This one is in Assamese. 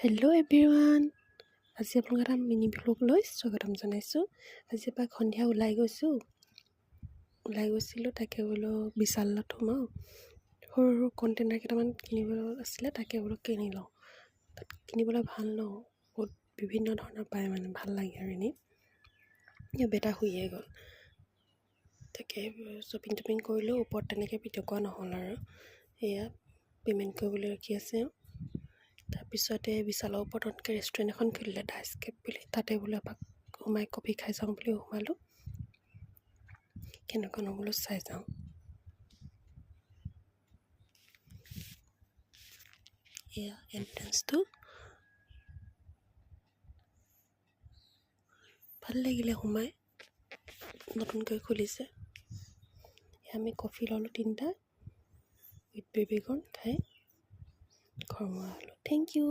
হেল্ল' এভৰিৱান, আজি আপোনালোকক এটা মিনি ভ্লগ লৈ স্বাগতম জনাইছোঁ। আজি এপাক সন্ধিয়া ওলাই গৈছিলোঁ, তাকে বোলো বিশালত সোমাওঁ। সৰু সৰু কণ্টেইনাৰ কেইটামান কিনিব আছিলে, তাকে বোলো কিনি লওঁ। তাত কিনিবলৈ ভাল ন, বহুত বিভিন্ন ধৰণৰ পায়, ভাল লাগে আৰু এনেই। বেটা শুইয়ে গ'ল, তাকে শ্বপিং কৰিলোঁ। ওপৰত তেনেকৈ ভিডিঅ' কৰা নহ'ল আৰু এয়া পে'মেণ্ট কৰিবলৈ ৰখি আছে। তাৰপিছতে বিশালৰ ওপৰত নতুনকৈ ৰেষ্টুৰেণ্ট এখন খুলিলে, দ্য এস্কেপ বুলি। তাতে বোলো এপাক সোমাই কফি খাই যাওঁ বুলি সোমালোঁ। কেনেকুৱা বোলো চাই যাওঁ। এয়া এণ্ট্ৰেঞ্চটো, ভাল লাগিলে সোমাই, নতুনকৈ খুলিছে। আমি কফি ল'লোঁ 3টা উইথ বেবিকৰ্ণ খাই ঘৰ মৰা হ'লোঁ। Thank U.